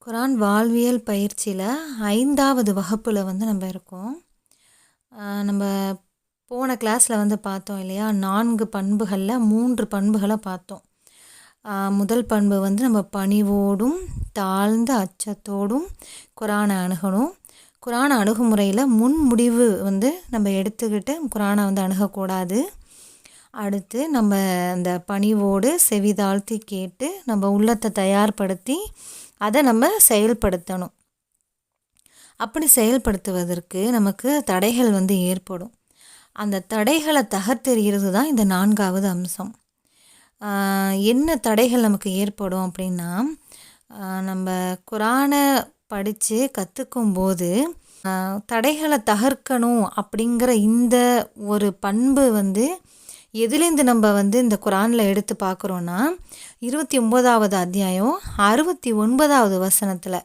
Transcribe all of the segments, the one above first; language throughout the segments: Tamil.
குரான் வாழ்வியல் பயிற்சியில் 5வது வகுப்பில் நம்ம இருக்கோம். நம்ம போன கிளாஸில் பார்த்தோம் இல்லையா, 4 பண்புகளில் 3 பண்புகளை பார்த்தோம். முதல் பண்பு நம்ம பணிவோடும் தாழ்ந்த அச்சத்தோடும் குரானை அணுகணும். குரானை அணுகுமுறையில் முன் முடிவு நம்ம எடுத்துக்கிட்டு குரானை அணுகக்கூடாது. அடுத்து நம்ம அந்த பணிவோடு செவி தாழ்த்தி கேட்டு நம்ம உள்ளத்தை தயார்படுத்தி அதை நம்ம செயல்படுத்தணும். அப்படி செயல்படுத்துவதற்கு நமக்கு தடைகள் ஏற்படும். அந்த தடைகளை தகர்த்தெறிகிறது தான் இந்த 4வது அம்சம். என்ன தடைகள் நமக்கு ஏற்படும் அப்படின்னா, நம்ம குரானை படித்து கற்றுக்கும்போது தடைகளை தகர்க்கணும் அப்படிங்கிற இந்த ஒரு பண்பு எதுலேருந்து நம்ம இந்த குரானில் எடுத்து பார்க்குறோன்னா, 29வது அத்தியாயம் 69வது வசனத்தில்,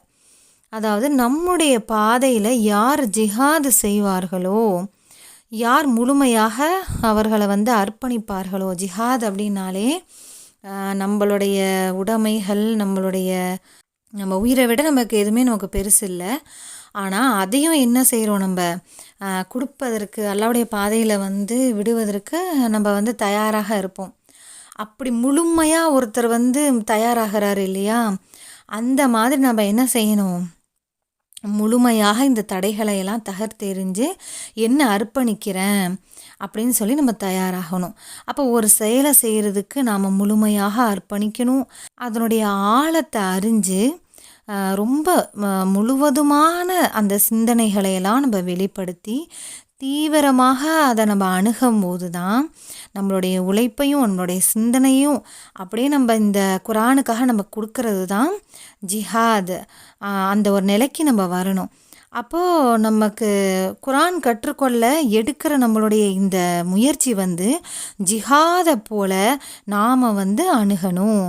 அதாவது நம்முடைய பாதையில் யார் ஜிஹாது செய்வார்களோ, யார் முழுமையாக அவர்களை அர்ப்பணிப்பார்களோ. ஜிஹாத் அப்படின்னாலே நம்மளுடைய உடைமைகள், நம்ம உயிரை விட நமக்கு பெருசு இல்லை. ஆனால் அதையும் என்ன செய்கிறோம், நம்ம கொடுப்பதற்கு, அல்லாஹ்வுடைய பாதையில் விடுவதற்கு நம்ம தயாராக இருப்போம். அப்படி முழுமையாக ஒருத்தர் தயாராகிறாரு இல்லையா, அந்த மாதிரி நம்ம என்ன செய்யணும், முழுமையாக இந்த தடைகளை எல்லாம் தகர்த்தெறிஞ்சு என்ன அர்ப்பணிக்கிறேன் அப்படின்னு சொல்லி நம்ம தயாராகணும். அப்போ ஒரு செயலை செய்கிறதுக்கு நாம் முழுமையாக அர்ப்பணிக்கணும். அதனுடைய ஆழத்தை அறிஞ்சு ரொம்ப முழுவதுமான அந்த சிந்தனைகளையெல்லாம் நம்ம வெளிப்படுத்தி தீவிரமாக அதை நம்ம அணுகும்போது தான் நம்மளுடைய உழைப்பையும் நம்மளுடைய சிந்தனையும் அப்படியே நம்ம இந்த குரானுக்காக நம்ம கொடுக்கறது தான் ஜிஹாத். அந்த ஒரு நிலைக்கு நம்ம வரணும். அப்போது நமக்கு குரான் கற்றுக்கொள்ள எடுக்கிற நம்மளுடைய இந்த முயற்சி ஜிஹாதை போல நாம் அணுகணும்.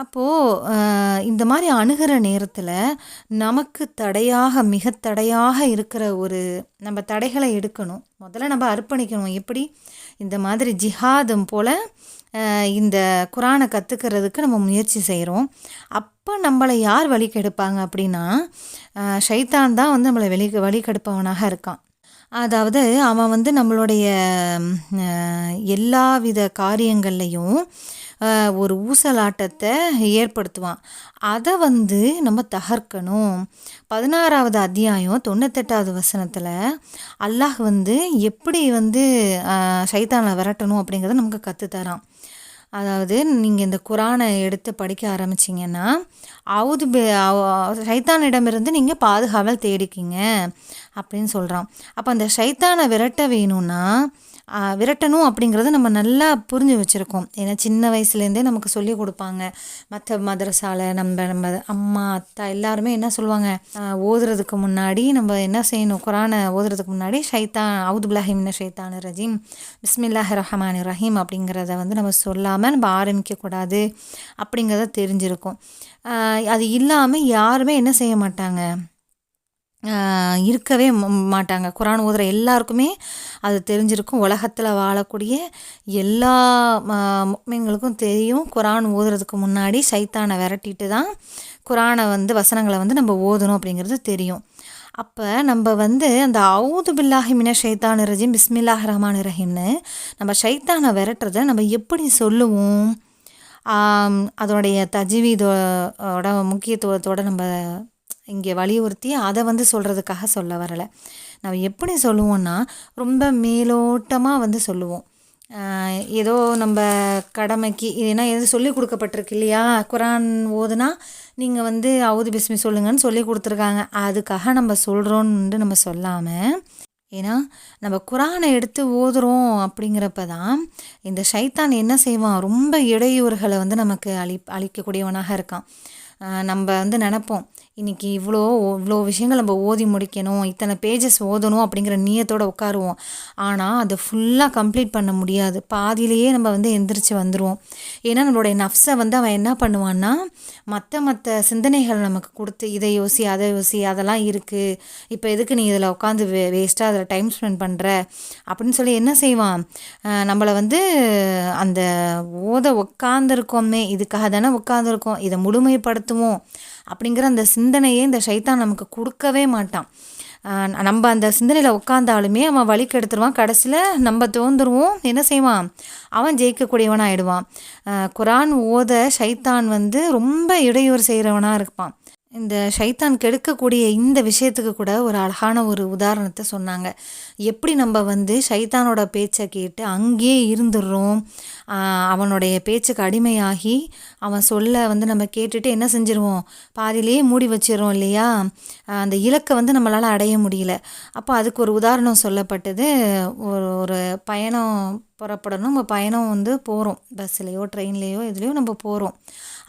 அப்போது இந்த மாதிரி அணுகிற நேரத்தில் நமக்கு தடையாக, மிக தடையாக இருக்கிற நம்ம தடைகளை எடுக்கணும். முதல்ல நம்ம அர்ப்பணிக்கணும். எப்படி? இந்த மாதிரி ஜிஹாதும் போல் இந்த குரானை கற்றுக்கிறதுக்கு நம்ம முயற்சி செய்கிறோம். அப்போ நம்மளை யார் வழி கெடுப்பாங்க அப்படின்னா, ஷைத்தான் தான் நம்மளை வழி கெடுப்பவனாக இருக்கான். அதாவது அவன் நம்மளுடைய எல்லாவித காரியங்கள்லையும் ஒரு ஊசலாட்டத்தை ஏற்படுத்துவான். அதை நம்ம தகர்க்கணும். 16வது அத்தியாயம் 98வது வசனத்தில் அல்லாஹ் எப்படி ஷைத்தானை விரட்டணும் அப்படிங்கிறத நமக்கு கற்றுத்தரான். அதாவது நீங்கள் இந்த குரானை எடுத்து படிக்க ஆரம்பிச்சிங்கன்னா, ஷைத்தானிடமிருந்து நீங்கள் பாதுகாவல் தேடிக்கிங்க அப்படின்னு சொல்கிறான். அப்போ அந்த ஷைத்தானை விரட்டணும் அப்படிங்கிறத நம்ம நல்லா புரிஞ்சு வச்சுருக்கோம். ஏன்னா சின்ன வயசுலேருந்தே நமக்கு சொல்லி கொடுப்பாங்க. மற்ற மதரசாவில் நம்ம அம்மா, அத்தா எல்லாருமே என்ன சொல்லுவாங்க, ஓதுறதுக்கு முன்னாடி நம்ம என்ன செய்யணும், குரானை ஓதுறதுக்கு முன்னாடி அவுது பில்லாஹி மினஷ் ஷைத்தானிர் ரஜீம், பிஸ்மில்லாஹிர் ரஹ்மானிர் ரஹீம் அப்படிங்கிறத நம்ம சொல்லாமல் நம்ம ஆரம்பிக்கக்கூடாது அப்படிங்கிறத தெரிஞ்சிருக்கும். அது இல்லாமல் யாருமே என்ன செய்ய மாட்டாங்க, இருக்கவே மாட்டாங்க. குரான் ஓதுகிற எல்லாருக்குமே அது தெரிஞ்சிருக்கும். உலகத்தில் வாழக்கூடிய எல்லா முஃமின்களுக்கும் தெரியும், குரான் ஓதுறதுக்கு முன்னாடி ஷைத்தானை விரட்டிட்டு தான் குரானை வசனங்களை நம்ம ஓதணும் அப்படிங்கிறது தெரியும். அப்போ நம்ம அந்த அவுது பில்லாஹி மினஷ் ஷைத்தானிர் ரஜீம் பிஸ்மில்லாஹிர் ரஹ்மானிர் ரஹீம்னு நம்ம ஷைத்தானை விரட்டுறதை நம்ம எப்படி சொல்லுவோம், அதோடைய தஜ்வீதோட முக்கியத்துவத்தோடு நம்ம இங்கே வலியுறுத்தி அதை சொல்கிறதுக்காக சொல்ல வரலை. நம்ம எப்படி சொல்லுவோன்னா, ரொம்ப மேலோட்டமாக சொல்லுவோம். ஏதோ நம்ம கடமைக்கு, ஏன்னா எது சொல்லி கொடுக்கப்பட்டிருக்கு இல்லையா, குரான் ஓதுனா நீங்கள் அவுது பிஸ்மி சொல்லுங்கன்னு சொல்லி கொடுத்துருக்காங்க, அதுக்காக நம்ம சொல்கிறோன்னு நம்ம சொல்லாமல், ஏன்னா நம்ம குரானை எடுத்து ஓதுறோம் அப்படிங்கிறப்ப தான் இந்த ஷைத்தான் என்ன செய்வான், ரொம்ப இடையூறுகளை நமக்கு அளிக்கக்கூடியவனாக இருக்கான். நம்ம நினைப்போம், இன்றைக்கி இவ்வளோ விஷயங்கள் நம்ம ஓதி முடிக்கணும், இத்தனை பேஜஸ் ஓதணும் அப்படிங்கிற நியத்தோடு உட்காருவோம். ஆனால் அதை ஃபுல்லாக கம்ப்ளீட் பண்ண முடியாது. பாதியிலேயே நம்ம எந்திரிச்சு வந்துடுவோம். ஏன்னா நம்மளுடைய நஃப்ஸை அவன் என்ன பண்ணுவான்னா, மற்ற சிந்தனைகள் நமக்கு கொடுத்து, இதை யோசி, அதை யோசி, அதெல்லாம் இருக்குது, இப்போ எதுக்கு நீ இதில் உட்காந்து வேஸ்ட்டாக அதில் டைம் ஸ்பெண்ட் பண்ணுற அப்படின்னு சொல்லி என்ன செய்வான், நம்மளை அந்த ஓத உட்காந்துருக்கோமே, இதுக்காக தானே உட்காந்துருக்கோம், இதை முழுமைப்படுத்த பயன்படுத்துவோம் அப்படிங்கிற அந்த சிந்தனையே இந்த சைத்தான் நமக்கு கொடுக்கவே மாட்டான். நம்ம அந்த சிந்தனையில் உட்காந்தாலுமே அவன் வழி கெடுத்துருவான். கடைசியில் நம்ம தோந்துருவோம். என்ன செய்வான்? அவன் ஜெயிக்கக்கூடியவனாக ஆயிடுவான். குரான் ஓத சைத்தான் ரொம்ப இடையூறு செய்கிறவனாக இருப்பான். இந்த சைத்தான் கெடுக்கக்கூடிய இந்த விஷயத்துக்கு கூட ஒரு அழகான ஒரு உதாரணத்தை சொன்னாங்க. எப்படி நம்ம சைத்தானோட பேச்சை கேட்டு அங்கேயே இருந்துடுறோம், அவனுடைய பேச்சுக்கு அடிமையாகி அவன் சொல்ல நம்ம கேட்டுட்டு என்ன செஞ்சிருவோம், பாதியிலேயே மூடி வச்சிடறோம் இல்லையா? அந்த இலக்கை நம்மளால் அடைய முடியல. அப்போ அதுக்கு ஒரு உதாரணம் சொல்லப்பட்டது. ஒரு பயணம் புறப்படணும். நம்ம பயணம் போகிறோம், பஸ்ஸுலேயோ ட்ரெயின்லேயோ எதுலேயோ நம்ம போகிறோம்.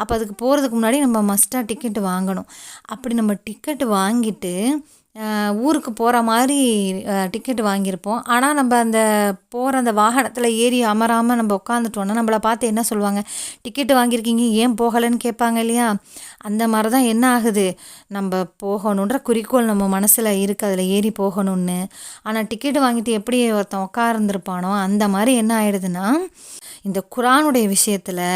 அப்போ அதுக்கு போகிறதுக்கு முன்னாடி நம்ம மஸ்ட்டாக டிக்கெட்டு வாங்கணும். அப்படி நம்ம டிக்கெட்டு வாங்கிட்டு ஊருக்கு போகிற மாதிரி டிக்கெட்டு வாங்கியிருப்போம். ஆனால் நம்ம அந்த போகிற அந்த வாகனத்தில் ஏறி அமராமல் நம்ம உட்காந்துட்டோன்னா நம்மளை பார்த்து என்ன சொல்லுவாங்க? டிக்கெட்டு வாங்கியிருக்கீங்க, ஏன் போகலைன்னு கேட்பாங்க இல்லையா? அந்த மாதிரி தான் என்ன ஆகுது, நம்ம போகணுன்ற குறிக்கோள் நம்ம மனசில் இருக்குது, அதில் ஏறி போகணும்னு. ஆனால் டிக்கெட்டு வாங்கிட்டு எப்படி ஒருத்தன் உட்கார்ந்துருப்பானோ அந்த மாதிரி என்ன ஆகிடுதுன்னா, இந்த குரானுடைய விஷயத்தில்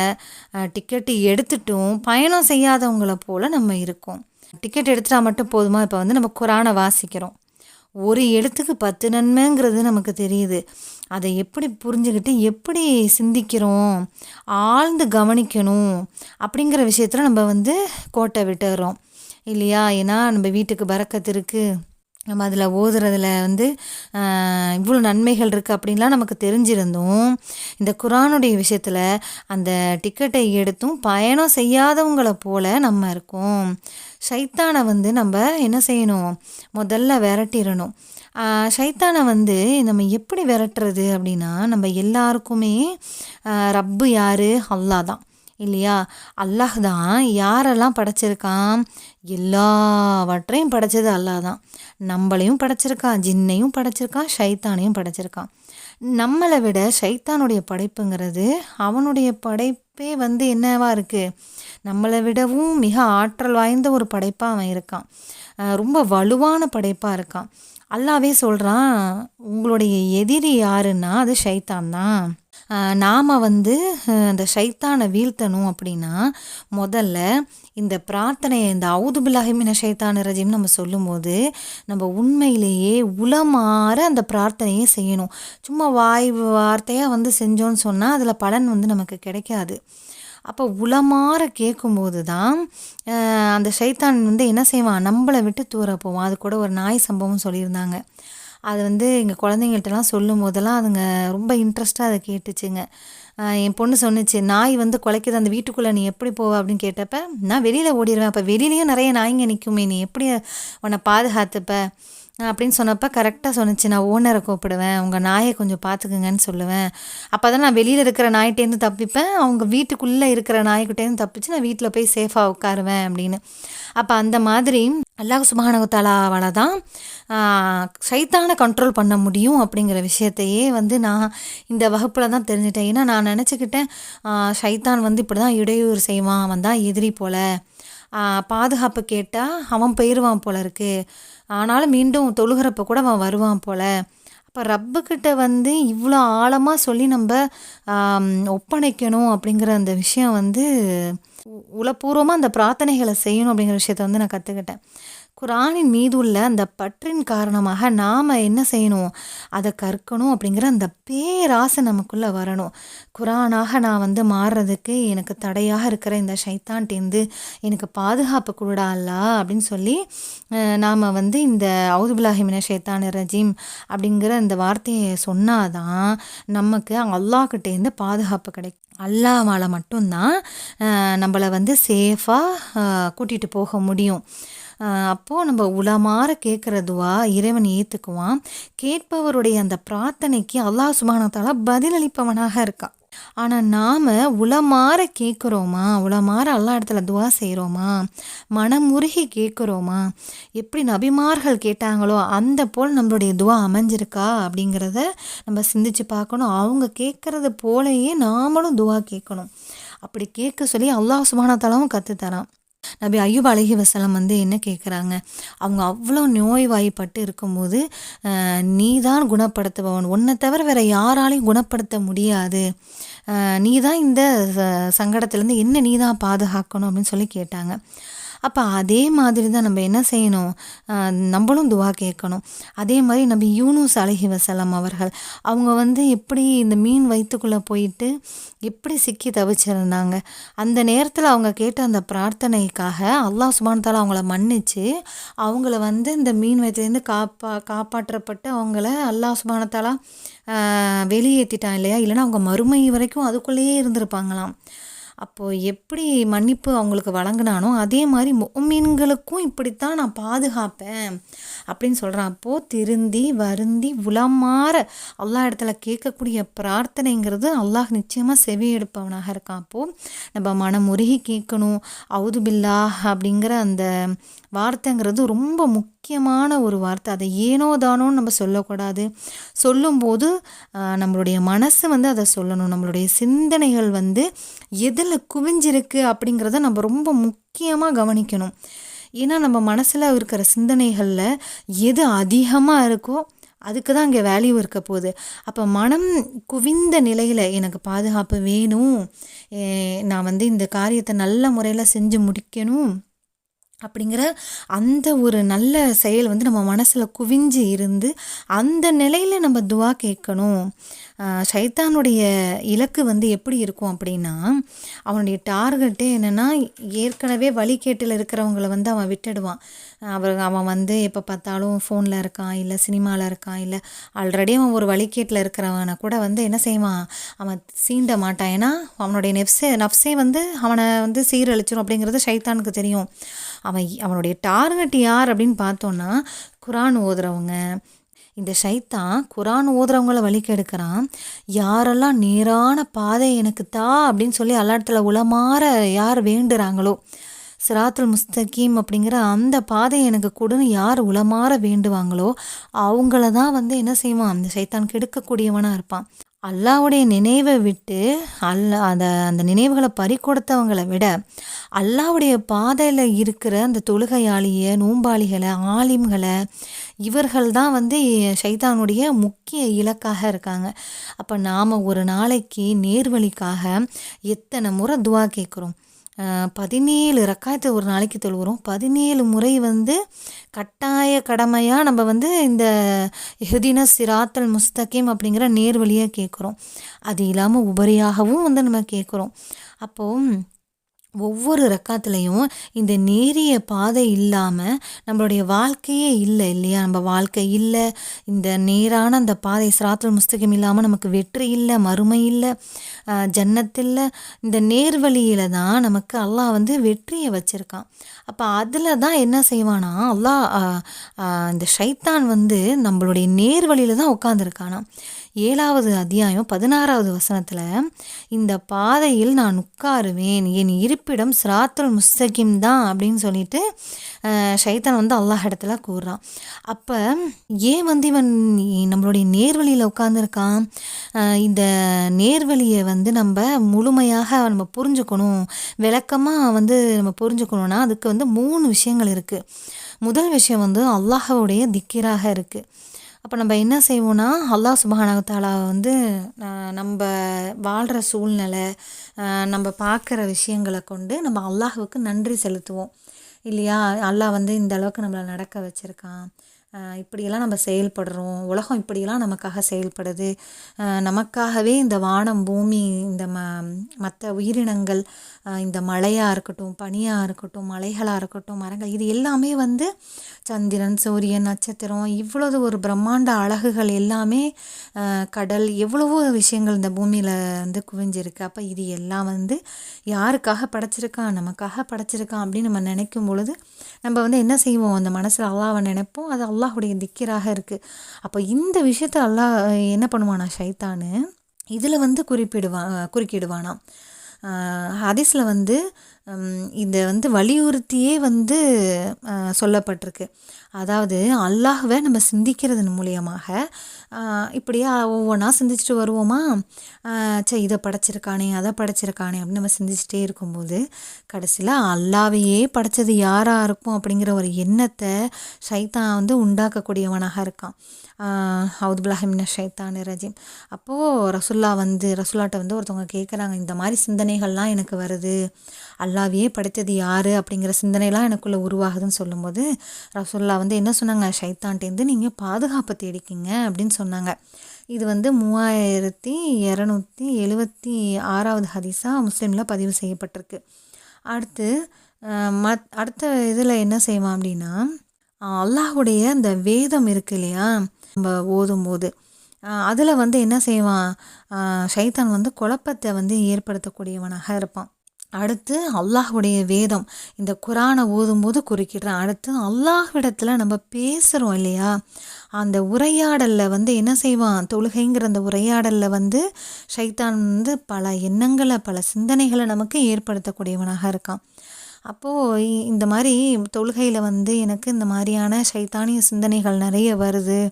டிக்கெட்டு எடுத்துட்டும் பயணம் செய்யாதவங்கள போல் நம்ம இருக்கோம். டிக்கெட் எடுத்துட்டா மட்டும் போதுமா? இப்போ நம்ம குரானை வாசிக்கிறோம், ஒரு எழுத்துக்கு 10 நன்மைங்கிறது நமக்கு தெரியுது. அதை எப்படி புரிஞ்சுக்கிட்டு எப்படி சிந்திக்கிறோம், ஆழ்ந்து கவனிக்கணும் அப்படிங்கிற விஷயத்தில் நம்ம கோட்டை விட்டுறோம் இல்லையா? ஏன்னா நம்ம வீட்டுக்கு பரக்கத்து இருக்குது, நம்ம அதில் ஓதுறதுல இவ்வளோ நன்மைகள் இருக்குது அப்படின்லாம் நமக்கு தெரிஞ்சிருந்தும் இந்த குரானுடைய விஷயத்தில் அந்த டிக்கெட்டை எடுத்தும் பயணம் செய்யாதவங்கள போல் நம்ம இருக்கோம். சைத்தானை நம்ம என்ன செய்யணும்? முதல்ல விரட்டிடணும். சைத்தானை நம்ம எப்படி விரட்டுறது அப்படின்னா, நம்ம எல்லாருக்குமே ரப்பு யார்? அல்லாஹ் தான் இல்லையா? அல்லாஹ் தான் யாரெல்லாம் படைச்சிருக்கான்? எல்லாவற்றையும் படைச்சது அல்லாஹ் தான். நம்மளையும் படைச்சிருக்கான், ஜின்னையும் படைச்சிருக்கான், ஷைத்தானையும் படைச்சிருக்கான். நம்மளை விட சைத்தானுடைய படைப்புங்கிறது அவனுடைய படைப்பே என்னவா இருக்குது, நம்மளை விடவும் மிக ஆற்றல் வாய்ந்த ஒரு படைப்பாக அவன் இருக்கான். ரொம்ப வலுவான படைப்பாக இருக்கான். அல்லாவே சொல்கிறான், உங்களுடைய எதிரி யாருன்னா அது ஷைத்தான் தான். நாம் அந்த ஷைத்தானை வீழ்த்தணும் அப்படின்னா முதல்ல இந்த பிரார்த்தனையை, இந்த அவுது பில்லாஹி மின ஷைத்தானிர் ரஜீம் நம்ம சொல்லும்போது நம்ம உண்மையிலேயே உளமாற அந்த பிரார்த்தனையை செய்யணும். சும்மா வாய் வார்த்தையாக செஞ்சோன்னு சொன்னால் அதில் பலன் நமக்கு கிடைக்காது. அப்போ உளமாற கேட்கும்போது தான் அந்த ஷைத்தான் என்ன செய்வான், நம்மளை விட்டு தூர போவான். அது கூட ஒரு நாய் சம்பவம் சொல்லியிருந்தாங்க. அது எங்கள் குழந்தைங்கள்ட்டலாம் சொல்லும் போதெல்லாம் அதுங்க ரொம்ப இன்ட்ரெஸ்ட்டாக அதை கேட்டுச்சுங்க. என் பொண்ணு சொன்னிச்சு, நாய் குலைக்குது, அந்த வீட்டுக்குள்ளே நீ எப்படி போவ அப்படின்னு கேட்டப்ப, நான் வெளியில் ஓடிடுவேன். அப்போ வெளியிலையும் நிறைய நாய்ங்க நிற்குமே, நீ எப்படி உன்னை பாதுகாத்துப்ப அப்படின்னு சொன்னப்போ கரெக்டாக சொன்னிச்சு, நான் ஓனரை கூப்பிடுவேன், உங்கள் நாயை கொஞ்சம் பார்த்துக்குங்கன்னு சொல்லுவேன். அப்போ தான் நான் வெளியில் இருக்கிற நாய்கிட்டேருந்து தப்பிப்பேன், அவங்க வீட்டுக்குள்ளே இருக்கிற நாய்கிட்டேருந்து தப்பிச்சு நான் வீட்டில் போய் சேஃபாக உட்காருவேன் அப்படின்னு. அப்போ அந்த மாதிரி அல்லாஹ் சுப்ஹானஹு வ தஆலாவால் தான் ஷைத்தானை கண்ட்ரோல் பண்ண முடியும் அப்படிங்கிற விஷயத்தையே நான் இந்த வகுப்பில் தான் தெரிஞ்சிட்டேன். ஏன்னா நான் நினச்சிக்கிட்டேன் ஷைத்தான் இப்படி தான் இடையூறு செய்வான், அவன் தான் எதிரி போல், பாதுகாப்பு கேட்டால் அவன் போயிடுவான் போல இருக்குது, ஆனாலும் மீண்டும் தொழுகிறப்ப கூட அவன் வருவான் போல். அப்போ ரப்புக்கிட்ட இவ்வளோ ஆழமாக சொல்லி நம்ம ஒப்படைக்கணும் அப்படிங்கிற அந்த விஷயம் உளப்பூர்வமாக அந்த பிரார்த்தனைகளை செய்யணும் அப்படிங்கிற விஷயத்த நான் கற்றுக்கிட்டேன். குரானின் மீது உள்ள அந்த பற்றின் காரணமாக நாம் என்ன செய்யணும், அதை கற்கணும் அப்படிங்கிற அந்த பேராசை நமக்குள்ளே வரணும். குரானாக நான் மாறுறதுக்கு எனக்கு தடையாக இருக்கிற இந்த ஷைத்தான்டேந்து எனக்கு பாதுகாப்பு கூடா அல்லா அப்படின்னு சொல்லி நாம் இந்த அவுது பில்லாஹி மின ஷைத்தானிர் ரஜீம் அப்படிங்கிற இந்த வார்த்தையை சொன்னாதான் நமக்கு அல்லாஹ்கிட்டேருந்து பாதுகாப்பு கிடைக்கும். அல்லாஹ்வால் மட்டும்தான் நம்மளை சேஃபாக கூட்டிகிட்டு போக முடியும். அப்போது நம்ம உளமாற கேட்குற துவா இறைவன் ஏற்றுக்குவான். கேட்பவருடைய அந்த பிரார்த்தனைக்கு அல்லாஹ் சுப்ஹானஹு வ தஆலா பதிலளிப்பவனாக இருக்கான். ஆனால் நாம் உளமாற கேட்குறோமா, உளமாற அல்லாஹ் இடத்துல துவா செய்கிறோமா, மனமுருகி கேட்குறோமா, எப்படி நபிமார்கள் கேட்டாங்களோ அந்த போல் நம்மளுடைய துவா அமைஞ்சிருக்கா அப்படிங்கிறத நம்ம சிந்திச்சு பார்க்கணும். அவங்க கேட்குறது போலயே நாமளும் துவா கேட்கணும். அப்படி கேட்க சொல்லி அல்லாஹ் சுப்ஹானஹு வ தஆலாவும் கற்றுத்தரான். நபி அய்யூப் அலைஹிவஸல்லம் வந்து என்ன கேட்குறாங்க, அவங்க அவ்வளோ நோய்வாய்ப்பட்டு இருக்கும்போது, நீ தான் குணப்படுத்துபவன், உன்னை தவிர வேற யாராலையும் குணப்படுத்த முடியாது, நீ தான் இந்த சங்கடத்துலேருந்து என்ன நீ தான் பாதுகாக்கணும் அப்படின்னு சொல்லி கேட்டாங்க. அப்போ அதே மாதிரி தான் நம்ம என்ன செய்யணும், நம்மளும் துவா கேட்கணும். அதே மாதிரி நபி யூனுஸ் அலைஹிவஸல்லம் அவர்கள், அவங்க வந்து எப்படி இந்த மீன் வயிற்றுக்குள்ளே போயிட்டு எப்படி சிக்கி தவிச்சிருந்தாங்க. அந்த நேரத்தில் அவங்க கேட்ட அந்த பிரார்த்தனைக்காக அல்லாஹ் சுப்ஹானஹு தஆலா அவங்கள மன்னிச்சு, அவங்கள வந்து இந்த மீன் வயிற்றுலேருந்து காப்பாற்றப்பட்டு அவங்கள அல்லாஹ் சுப்ஹானஹு தஆலா வெளியேற்றிட்டான் இல்லையா, இல்லைன்னா அவங்க மறுமை வரைக்கும் அதுக்குள்ளேயே இருந்திருப்பாங்களாம். அப்போது எப்படி மன்னிப்பு அவங்களுக்கு வழங்கினானோ அதே மாதிரி முஃமின்களுக்கும் இப்படித்தான் நான் பாதுகாப்பேன் அப்படின்னு சொல்கிறான். அப்போது திருந்தி வருந்தி உளமாற அல்லாஹ் இடத்துல கேட்கக்கூடிய பிரார்த்தனைங்கிறது அல்லாஹ் நிச்சயமாக செவி எடுப்பவனாக இருக்கான். அப்போது நம்ம மனம் உருகி கேட்கணும். அவுது பில்லாஹ் அப்படிங்கிற அந்த வார்த்தைங்கிறது ரொம்ப முக்கியமான ஒரு வார்த்தை. அதை ஏனோ தானோன்னு நம்ம சொல்லக்கூடாது. சொல்லும்போது நம்மளுடைய மனசு வந்து அதை சொல்லணும். நம்மளுடைய சிந்தனைகள் வந்து எதில் குவிஞ்சிருக்கு அப்படிங்கிறத நம்ம ரொம்ப முக்கியமாக கவனிக்கணும். ஏன்னா நம்ம மனசில் இருக்கிற சிந்தனைகளில் எது அதிகமாக இருக்கோ அதுக்கு தான் இங்கே வேல்யூ இருக்க போகுது. அப்போ மனம் குவிந்த நிலையில் எனக்கு பாதுகாப்பு வேணும், நான் வந்து இந்த காரியத்தை நல்ல முறையில் செஞ்சு முடிக்கணும் அப்படிங்கிற அந்த ஒரு நல்ல செயல் வந்து நம்ம மனசில் குவிஞ்சு இருந்து அந்த நிலையில் நம்ம துவா கேட்கணும். ஷைத்தானுடைய இலக்கு வந்து எப்படி இருக்கும் அப்படின்னா, அவனுடைய டார்கெட்டே என்னென்னா, ஏற்கனவே வழிகேட்டில் இருக்கிறவங்கள வந்து அவன் விட்டுடுவான். அவன் வந்து எப்போ பார்த்தாலும் ஃபோனில் இருக்கான், இல்லை சினிமாவில் இருக்கான், இல்லை ஆல்ரெடி அவன் ஒரு வழிகேட்டில் இருக்கிறவனை கூட வந்து என்ன செய்வான், அவன் சீண்ட மாட்டான். ஏன்னா அவனுடைய நஃப்ஸே வந்து அவனை வந்து சீரழிச்சிடும் அப்படிங்கிறது ஷைத்தானுக்கு தெரியும். அவனுடைய டார்கெட் யார் அப்படின்னு பார்த்தோன்னா, குரான் ஓதுறவங்க. இந்த ஷைத்தான் குரான் ஓதுறவங்கள வழிகெடுக்கிறான். யாரெல்லாம் நேரான பாதை எனக்கு தா அப்படின்னு சொல்லி அல்லாஹ்விடத்துல உளமாற யார் வேண்டுறாங்களோ, சிராத்துல் முஸ்தகீம் அப்படிங்கிற அந்த பாதையை எனக்கு கொடுன்னு யார் உளமாற வேண்டுவாங்களோ அவங்கள தான் வந்து என்ன செய்வான், அந்த ஷைத்தான் கெடுக்கக்கூடியவனாக இருப்பான். அல்லாஹ்வுடைய நினைவை விட்டு அந்த நினைவுகளை பறிகொடுத்தவங்களை விட அல்லாஹ்வுடைய பாதையில் இருக்கிற அந்த தொழுகையாளியை, நோம்பாளிகளை, ஆலிம்களை, இவர்கள் தான் வந்து ஷைத்தானுடைய முக்கிய இலக்காக இருக்காங்க. அப்போ நாம் ஒரு நாளைக்கு நேர்வழிக்காக எத்தனை முறை துவா கேட்குறோம். 17 ரக்காயத்தை ஒரு நாளைக்கு தொழுகிறோம். 17 முறை வந்து கட்டாய கடமையாக நம்ம வந்து இந்த இஹ்தின சிராத்தல் முஸ்தகீம் அப்படிங்கிற நேர்வழியாக கேட்குறோம். அது இல்லாமல் உபரியாகவும் வந்து நம்ம கேட்குறோம். அப்போது ஒவ்வொரு ரக்காத்துலேயும் இந்த நேரிய பாதை இல்லாமல் நம்மளுடைய வாழ்க்கையே இல்லை இல்லையா, நம்ம வாழ்க்கை இல்லை, இந்த நேரான அந்த பாதை சிராத்துல் முஸ்தகீம் இல்லாமல் நமக்கு வெற்றி இல்லை, மறுமை இல்லை, ஜன்னத்தில். இந்த நேர்வழியில் தான் நமக்கு அல்லாஹ் வந்து வெற்றியை வச்சுருக்கான். அப்போ அதில் தான் என்ன செய்வானா அல்லாஹ், இந்த ஷைத்தான் வந்து நம்மளுடைய நேர்வழியில் தான் உட்காந்துருக்கானா. 7வது அத்தியாயம் 16வது வசனத்தில், இந்த பாதையில் நான் உட்காருவேன், என் இருப்பிடம் சிராத்துல் முஸ்தகீம் தான் அப்படின்னு சொல்லிட்டு ஷைத்தான் வந்து அல்லாஹ் இடத்துல கூறுறான். அப்போ ஏன் வந்து இவன் நம்மளுடைய நேர்வழியில் உட்காந்துருக்கான்? இந்த நேர்வழியை வந்து நம்ம முழுமையாக நம்ம புரிஞ்சுக்கணும், விளக்கமாக வந்து நம்ம புரிஞ்சுக்கணுன்னா அதுக்கு வந்து 3 விஷயங்கள் இருக்குது. முதல் விஷயம் வந்து அல்லாஹ்வுடைய திக்கிராக இருக்குது. அப்போ நம்ம என்ன செய்வோம்னா, அல்லாஹ் சுப்ஹானஹு தஆலா வந்து நம்ம வாழ்கிற சூழ்நிலை, நம்ம பார்க்குற விஷயங்களை கொண்டு நம்ம அல்லாஹ்வுக்கு நன்றி செலுத்துவோம் இல்லையா. அல்லாஹ் வந்து இந்த அளவுக்கு நம்மளை நடக்க வச்சுருக்கான், இப்படியெல்லாம் நம்ம செயல்படுறோம், உலகம் இப்படியெல்லாம் நமக்காக செயல்படுது, நமக்காகவே இந்த வானம் பூமி இந்த மற்ற உயிரினங்கள், இந்த மழையாக இருக்கட்டும், பனியாக இருக்கட்டும், மலைகளாக இருக்கட்டும், மரங்கள், இது எல்லாமே வந்து சந்திரன், சூரியன், நட்சத்திரம், இவ்வளவு ஒரு பிரம்மாண்ட அழகுகள் எல்லாமே, கடல், எவ்வளவோ விஷயங்கள் இந்த பூமியில் வந்து குவிஞ்சிருக்கு. அப்போ இது எல்லாம் வந்து யாருக்காக படைச்சிருக்கான், நமக்காக படைச்சிருக்கான் அப்படின்னு நம்ம நினைக்கும் பொழுது நம்ம வந்து என்ன செய்வோம், அந்த மனசில் அல்லாஹ்வை நினைப்போம். அது அல்லாஹ்வுடைய திக்கிராக இருக்குது. அப்போ இந்த விஷயத்தை அல்லாஹ் என்ன பண்ணுவானா ஷைத்தானு இதில் வந்து குறுக்கிடுவானாம். ஹதீஸில் வந்து இதை வந்து வலியுறுத்தியே வந்து சொல்லப்பட்டிருக்கு. அதாவது அல்லாஹ்வை நம்ம சிந்திக்கிறதன் மூலியமாக இப்படியே ஒவ்வொன்றா சிந்திச்சுட்டு வருவோமா, இதை படைச்சிருக்கானே அதை படைச்சிருக்கானே அப்படின்னு நம்ம சிந்திச்சுட்டே இருக்கும்போது கடைசியில் அல்லாவையே படைச்சது யாராக இருக்கும் அப்படிங்கிற ஒரு எண்ணத்தை ஷைத்தான் வந்து உண்டாக்கக்கூடியவனாக இருக்கான். ஹவுதுபில்லாஹிமின ஷைத்தான் ரஜீம். அப்போது ரசுல்லாட்ட வந்து ஒருத்தவங்க கேட்குறாங்க, இந்த மாதிரி சிந்தனைகள்லாம் எனக்கு வருது, அல்லாவையே படைத்தது யார் அப்படிங்கிற சிந்தனைலாம் எனக்குள்ளே உருவாகுதுன்னு சொல்லும்போது ரசுல்லா வந்து என்ன சொன்னாங்க, ஷைத்தான்ட்டேருந்து நீங்கள் பாதுகாப்பை தேடிக்கிங்க அப்படின்னு சொன்னாங்க. இது வந்து 3276வது ஹதீஸாக முஸ்லீமில் பதிவு செய்யப்பட்டிருக்கு. அடுத்த இதில் என்ன செய்வான் அப்படின்னா, அல்லாஹுடைய அந்த வேதம் இருக்கு இல்லையா, நம்ம ஓதும்போது அதில் வந்து என்ன செய்வான், ஷைத்தான் வந்து குழப்பத்தை வந்து ஏற்படுத்தக்கூடியவனாக இருப்பான். அடுத்து அல்லாஹுடைய வேதம், இந்த குரானை ஓதும்போது குறுக்கிடுறான். அடுத்து அல்லாஹ்விடத்தில் நம்ம பேசுகிறோம் இல்லையா, அந்த உரையாடலில் வந்து என்ன செய்வான், தொழுகைங்கிற அந்த உரையாடலில் வந்து ஷைத்தான் வந்து பல எண்ணங்களை பல சிந்தனைகளை நமக்கு ஏற்படுத்தக்கூடியவனாக இருக்கான். அப்போது இந்த மாதிரி தொழுகையில் வந்து எனக்கு இந்த மாதிரியான ஷைத்தானிய சிந்தனைகள் நிறைய வருது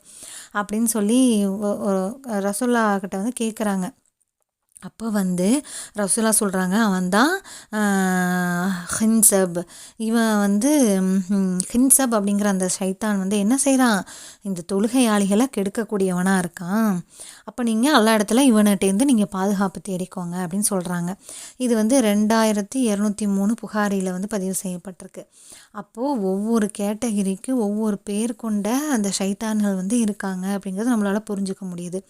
அப்படின்னு சொல்லி ரசூல்லா கிட்ட வந்து கேட்குறாங்க. அப்போ வந்து ரசூலா சொல்கிறாங்க, அவன் தான் ஹின்சப். இவன் வந்து ஹின்சப் அப்படிங்கிற அந்த ஷைத்தான் வந்து என்ன செய்கிறான், இந்த தொழுகையாளிகளை கெடுக்கக்கூடியவனாக இருக்கான். அப்போ நீங்கள் எல்லா இடத்துல இவன்கிட்டேருந்து நீங்கள் பாதுகாப்பு தேடிக்கோங்க அப்படின்னு சொல்கிறாங்க. இது வந்து 2203 புகாரியில் வந்து பதிவு செய்யப்பட்டிருக்கு. அப்போது ஒவ்வொரு கேட்டகிரிக்கு ஒவ்வொரு பேர் கொண்ட அந்த ஷைத்தான்கள் வந்து இருக்காங்க அப்படிங்கிறது நம்மளால் புரிஞ்சுக்க முடியுது.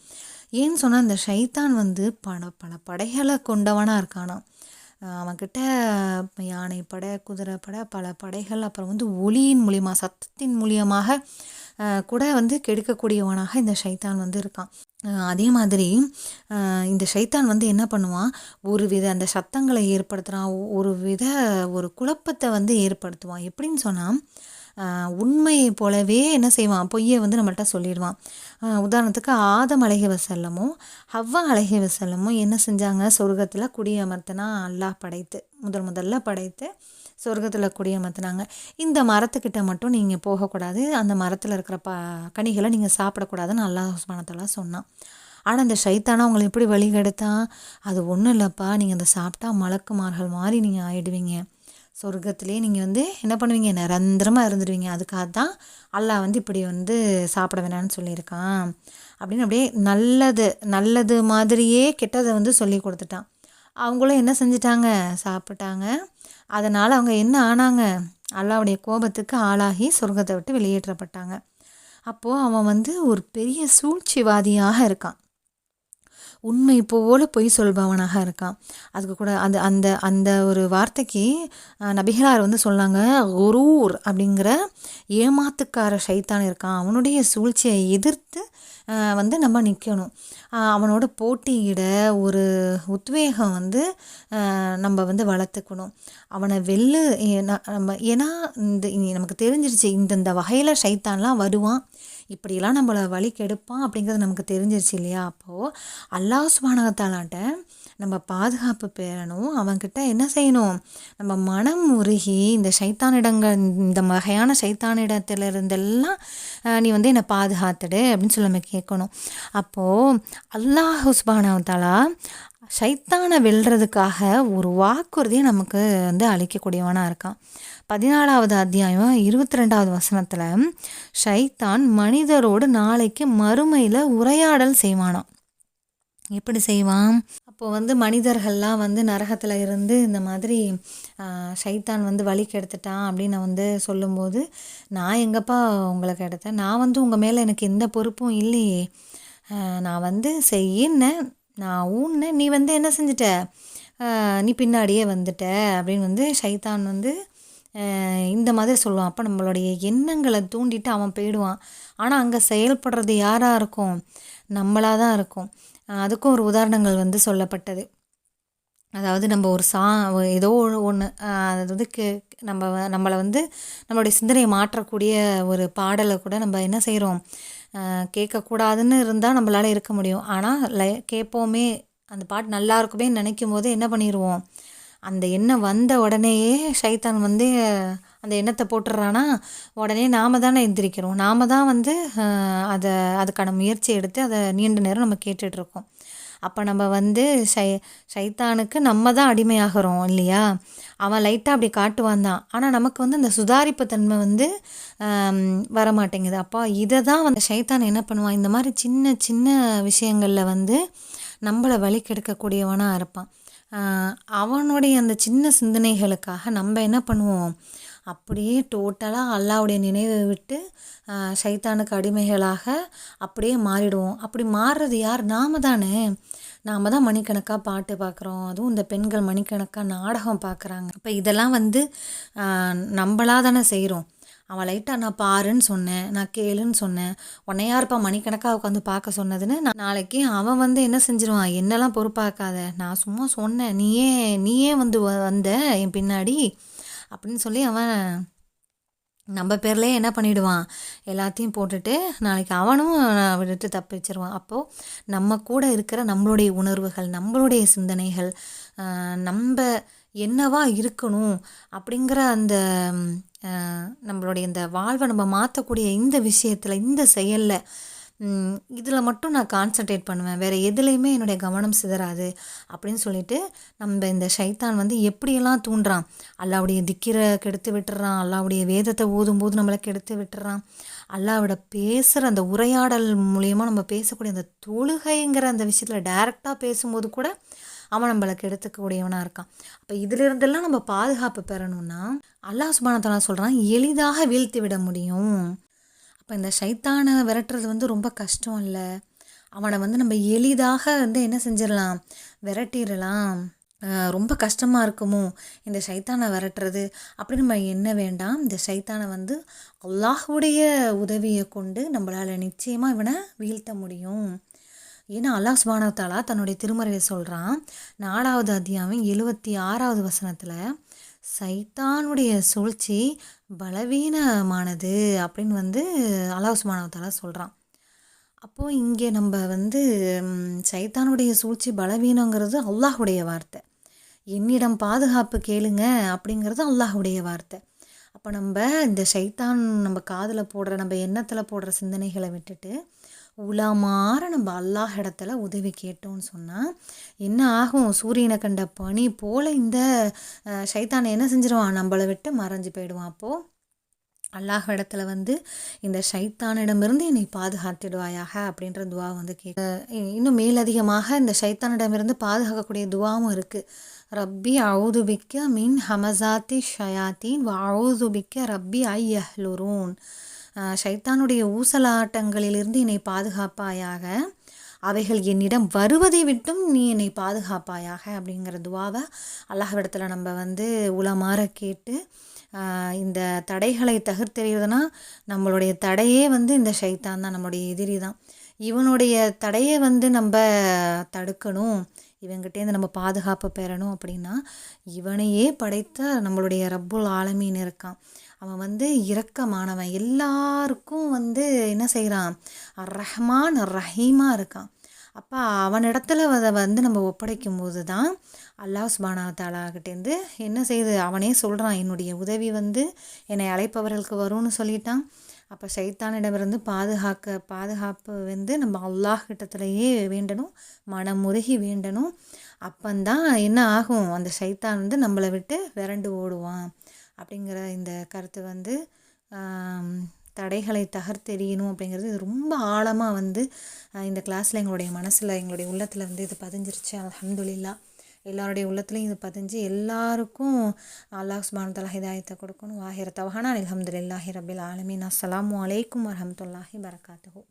ஏன்னு சொன்னால் இந்த ஷைத்தான் வந்து பல படைகளை கொண்டவனாக இருக்கானாம். அவன்கிட்ட யானை படை, குதிரை படை, பல படைகள், அப்புறம் வந்து ஒளியின் மூலியமாக சத்தத்தின் மூலியமாக கூட வந்து கெடுக்கக்கூடியவனாக இந்த ஷைத்தான் வந்து இருக்கான். அதே மாதிரி இந்த ஷைத்தான் வந்து என்ன பண்ணுவான், அந்த சத்தங்களை ஏற்படுத்துகிறான், ஒரு குழப்பத்தை வந்து ஏற்படுத்துவான். எப்படின்னு சொன்னால், உண்மையை போலவே என்ன செய்வான், பொய்யை வந்து நம்மள்கிட்ட சொல்லிடுவான். உதாரணத்துக்கு ஆதம் அலைஹிவஸல்லமும் ஹவ்வா அலைஹிவஸல்லமும் என்ன செஞ்சாங்க, சொர்க்கத்தில் குடியமர்த்தினா அல்லாஹ் படைத்து முதல்ல படைத்து சொர்க்கத்தில் குடியமர்த்தினாங்க. இந்த மரத்துக்கிட்ட மட்டும் நீங்கள் போகக்கூடாது, அந்த மரத்தில் இருக்கிற கனிகளை நீங்கள் சாப்பிடக்கூடாதுன்னு அல்லாஹ் சுப்ஹானஹு வ தஆலா சொன்னான். ஆனால் இந்த ஷைத்தானா அவங்களை எப்படி வழிகெடுத்தான், அது ஒன்றும் இல்லைப்பா, நீங்கள் அதை சாப்பிட்டா மலக்குமார்கள் மாதிரி நீங்கள் ஆயிடுவீங்க, சொர்க்கத்திலே நீங்கள் வந்து என்ன பண்ணுவீங்க, நிரந்தரமாக இருந்துடுவீங்க, அதுக்காக தான் அல்லாஹ் வந்து இப்படி வந்து சாப்பிட வேணான்னு சொல்லியிருக்கான் அப்படின்னு அப்படியே நல்லது மாதிரியே கெட்டதை வந்து சொல்லி கொடுத்துட்டான். அவங்களும் என்ன செஞ்சிட்டாங்க, சாப்பிட்டாங்க. அதனால் அவங்க என்ன ஆனாங்க, அல்லாஹ்வுடைய கோபத்துக்கு ஆளாகி சொர்க்கத்தை விட்டு வெளியேற்றப்பட்டாங்க. அப்போது அவன் வந்து ஒரு பெரிய சூழ்ச்சிவாதியாக இருக்கான், உண்மை போல பொய் சொல்பவனாக இருக்கான். அதுக்கு கூட அந்த ஒரு வார்த்தைக்கு நபிகளார் வந்து சொன்னாங்க, குரூர் அப்படிங்கிற ஏமாத்துக்கார ஷைத்தான் இருக்கான், அவனுடைய சூழ்ச்சியை எதிர்த்து வந்து நம்ம நிற்கணும், அவனோட போட்டியிட ஒரு உத்வேகம் வந்து நம்ம வந்து வளர்த்துக்கணும், அவனை நம்ம ஏன்னா நமக்கு தெரிஞ்சிருச்சு இந்த வகையில் ஷைத்தான்லாம் வருவான், இப்படிலாம் நம்மளை வழி கெடுப்பான் அப்படிங்கிறது நமக்கு தெரிஞ்சிருச்சு இல்லையா. அப்போது அல்லாஹ் சுப்ஹானஹு வ தஆலாட்ட நம்ம பாதுகாப்பு பெறணும். அவன்கிட்ட என்ன செய்யணும், நம்ம மனம் உருகி இந்த வகையான ஷைத்தானிடத்திலிருந்தெல்லாம் நீ வந்து என்னை பாதுகாத்துடு அப்படின்னு சொல்லி நம்ம கேட்கணும். அப்போது அல்லாஹ் சுப்ஹானஹு வ தஆலா ஷைத்தானை வெல்றதுக்காக ஒரு வாக்குறுதியை நமக்கு வந்து அளிக்கக்கூடியவனாக இருக்கான். 14வது அத்தியாயம் 22வது வசனத்தில் ஷைத்தான் மனிதரோடு நாளைக்கு மறுமையில் உரையாடல் செய்வானாம். எப்படி செய்வான், அப்போது வந்து மனிதர்கள்லாம் வந்து நரகத்தில் இருந்து இந்த மாதிரி ஷைத்தான் வந்து வழி கெடுத்துட்டான் அப்படின்னு வந்து சொல்லும்போது, நான் எங்கப்பா உங்களை கெடுத்தேன், நான் வந்து உங்கள் மேலே எனக்கு எந்த பொறுப்பும் இல்லையே, நான் வந்து செய்யின்னேன், நான் ஊன்னேன், நீ வந்து என்ன செஞ்சிட்ட, நீ பின்னாடியே வந்துட்ட அப்படின்னு வந்து ஷைத்தான் வந்து இந்த மாதிரி சொல்லுவான். அப்போ நம்மளுடைய எண்ணங்களை தூண்டிட்டு அவன் போயிடுவான். ஆனால் அங்கே செயல்படுறது யாராக இருக்கும், நம்மளாக தான் இருக்கும். அதுக்கும் ஒரு உதாரணங்கள் வந்து சொல்லப்பட்டது. அதாவது நம்ம ஒரு ஏதோ ஒன்று அதாவது நம்மளை வந்து நம்மளுடைய சிந்தனையை மாற்றக்கூடிய ஒரு பாடலை கூட நம்ம என்ன செய்கிறோம், கேட்கக்கூடாதுன்னு இருந்தால் நம்மளால் இருக்க முடியும். ஆனால் கேட்போமே, அந்த பாட்டு நல்லா இருக்குமே நினைக்கும் போது என்ன பண்ணிடுவோம், அந்த எண்ணம் வந்த உடனேயே ஷைத்தான் வந்து அந்த எண்ணத்தை போட்டுடுறானா, உடனே நாம தானே எந்திரிக்கிறோம். நாம தான் வந்து அதை அதுக்கான முயற்சி எடுத்து அதை நீண்ட நேரம் நம்ம கேட்டுட்ருக்கோம். அப்போ நம்ம வந்து ஷைத்தானுக்கு நம்ம தான் அடிமையாகிறோம் இல்லையா? அவன் லைட்டாக அப்படி காட்டுவான் தான். ஆனால் நமக்கு வந்து அந்த சுதாரிப்பு தன்மை வந்து வரமாட்டேங்குது. அப்போ இதை தான் வந்து ஷைத்தான் என்ன பண்ணுவான், இந்த மாதிரி சின்ன சின்ன விஷயங்களில் வந்து நம்மளை வழி கெடுக்கக்கூடியவனாக இருப்பான். அவனுடைய அந்த சின்ன சிந்தனைகளுக்காக நம்ம என்ன பண்ணுவோம், அப்படியே டோட்டலாக அல்லாவுடைய நினைவை விட்டு ஷைத்தானுக்கு அடிமைகளாக அப்படியே மாறிடுவோம். அப்படி மாறுறது யார்? நாம தானே. நாம் தான் மணிக்கணக்காக பாட்டு பார்க்குறோம், அதுவும் இந்த பெண்கள் மணிக்கணக்காக நாடகம் பார்க்குறாங்க. இப்போ இதெல்லாம் வந்து நம்மளாக தானே செய்கிறோம். அவன் லைட்டாக நான் பாருன்னு சொன்னேன், நான் கேளுன்னு சொன்னேன், உன்னை யாருப்பா மணிக்கணக்காக உட்காந்து பார்க்க சொன்னதுன்னு நாளைக்கு அவன் வந்து என்ன செஞ்சிருவான், என்னெல்லாம் பொறுப்பாக்காத, நான் சும்மா சொன்னேன், நீயே வந்து வந்த என் பின்னாடி அப்படின்னு சொல்லி அவன் நம்ம பேர்லேயே என்ன பண்ணிவிடுவான், எல்லாத்தையும் போட்டுட்டு நாளைக்கு அவனும் விட்டுட்டு தப்பிச்சிருவான். அப்போது நம்ம கூட இருக்கிற நம்மளுடைய உணர்வுகள், நம்மளுடைய சிந்தனைகள், நம்ம என்னவா இருக்கணும் அப்படிங்கிற அந்த நம்மளுடைய இந்த வாழ்வை நம்ம மாற்றக்கூடிய இந்த விஷயத்தில், இந்த செயலில், இதில் மட்டும் நான் கான்சன்ட்ரேட் பண்ணுவேன், வேறு எதுலேயுமே என்னுடைய கவனம் சிதறாது அப்படின்னு சொல்லிட்டு நம்ம இந்த ஷைத்தான் வந்து எப்படியெல்லாம் தூண்டுறான். அல்லாவுடைய திக்கிரை கெடுத்து விட்டுறான், அல்லாவுடைய வேதத்தை ஓதும்போது நம்மளை கெடுத்து விட்டுறான், அல்லாவோட பேசுகிற அந்த உரையாடல் மூலியமாக நம்ம பேசக்கூடிய அந்த தொழுகைங்கிற அந்த விஷயத்தில் டைரெக்டாக பேசும்போது கூட அவன் நம்மளுக்கு எடுத்துக்கூடியவனாக இருக்கான். அப்போ இதிலிருந்தெல்லாம் நம்ம பாதுகாப்பு பெறணும்னா அல்லாஹ் சுப்ஹானஹு வ தஆலா சொல்கிறான், எளிதாக வீழ்த்தி விட முடியும். அப்போ இந்த ஷைத்தானை விரட்டுறது வந்து ரொம்ப கஷ்டம் இல்லை, அவனை வந்து நம்ம எளிதாக வந்து என்ன செஞ்சிடலாம், விரட்டிடலாம். ரொம்ப கஷ்டமாக இருக்குமோ இந்த ஷைத்தானை விரட்டுறது அப்படின்னு நம்ம எண்ண வேண்டாம். இந்த ஷைத்தானை வந்து அல்லாஹ்வுடைய உதவியை கொண்டு நம்மளால் நிச்சயமாக இவனை வீழ்த்த முடியும். ஏன்னா அல்லாஹ் சுப்ஹானஹு வ தஆலா தன்னுடைய திருமறையில் சொல்கிறான், 4வது அத்தியாயம் 76வது வசனத்தில், சைத்தானுடைய சூழ்ச்சி பலவீனமானது அப்படின்னு வந்து அல்லாஹ் சுப்ஹானஹு வ தஆலா சொல்கிறான். அப்போது இங்கே நம்ம வந்து சைத்தானுடைய சூழ்ச்சி பலவீனங்கிறது அல்லாஹுடைய வார்த்தை, என்னிடம் பாதுகாப்பு கேளுங்க அப்படிங்கிறது அல்லாஹுடைய வார்த்தை. அப்போ நம்ம இந்த ஷைத்தான் நம்ம காதில் போடுற, நம்ம எண்ணத்தில் போடுற சிந்தனைகளை விட்டுட்டு உலமாற நம்ம அல்லாஹ் இடத்துல உதவி கேட்டோம்னு சொன்னால் என்ன ஆகும், சூரியனை கண்ட பனி போல் இந்த ஷைத்தானை என்ன செஞ்சிருவான், நம்மளை விட்டு மறைஞ்சு போயிடுவான். அப்போது அல்லாஹ் இடத்துல வந்து இந்த ஷைத்தானிடமிருந்து என்னை பாதுகாத்துடுவாயாக அப்படின்ற துவா வந்து இன்னும் மேலதிகமாக இந்த ஷைத்தானிடமிருந்து பாதுகாக்கக்கூடிய துவாவும் இருக்குது. ரப்பி அவுதுபிக்க மின் ஹமசாத்தி ஷயாத்தீன் வ அவுதுபிக்க ரப்பி ஐயஹ்லுரூன். ஷைத்தானுடைய ஊசலாட்டங்களிலிருந்து என்னை பாதுகாப்பாயாக, அவைகள் என்னிடம் வருவதை விட்டும் நீ என்னை பாதுகாப்பாயாக அப்படிங்கிற துவாவை அல்லாஹ்விடத்தில் நம்ம வந்து உலமாற கேட்டு இந்த தடைகளை தகர்த்தெறிவதுனா நம்மளுடைய தடையே வந்து இந்த ஷைத்தான் தான், நம்மளுடைய எதிரி தான். இவனுடைய தடையை வந்து நம்ம தடுக்கணும், இவங்கிட்டேருந்து நம்ம பாதுகாப்பு பெறணும் அப்படின்னா இவனையே படைத்த நம்மளுடைய ரப்புல் ஆலமீன் இருக்கான். அவன் வந்து இரக்கமானவன், எல்லாருக்கும் வந்து என்ன செய்கிறான், ரஹ்மான் ரஹீமாக இருக்கான். அப்போ அவனிடத்துல அதை வந்து நம்ம ஒப்படைக்கும் போது தான் அல்லாஹ் சுப்ஹானஹு வ தஆலாகிட்டேருந்து என்ன செய்யுது, அவனே சொல்கிறான், என்னுடைய உதவி வந்து என்னை அழைப்பவர்களுக்கு வரும்னு சொல்லிட்டான். அப்போ ஷைத்தானிடமிருந்து பாதுகாப்பு வந்து நம்ம அல்லாஹ் கிட்டத்திலேயே வேண்டணும், மனமுருகி வேண்டணும். அப்பந்தான் என்ன ஆகும், அந்த ஷைத்தான் வந்து நம்மளை விட்டு விரண்டு ஓடுவான் அப்படிங்கிற இந்த கருத்து வந்து தடைகளை தகர்த்தெறியணும் அப்படிங்கிறது இது ரொம்ப ஆழமாக வந்து இந்த கிளாஸில் எங்களுடைய மனசில், எங்களுடைய உள்ளத்தில் வந்து இது பதிஞ்சிருச்சு. அல்ஹம்துலில்லாஹ் எல்லாருடைய உள்ளத்துலேயும் இது பதிஞ்சு எல்லாருக்கும் அல்லாஹ் சுப்ஹானஹு வ தஆலா ஹிதாயத்தை கொடுக்கணும். வாஹிர தவ்ஹானா அல்ஹம்துலில்லாஹி ரப்பில் ஆலமீன். அஸ்ஸலாமு அலைக்கும் வரஹ்மத்துல்லாஹி பரகாத்துஹு.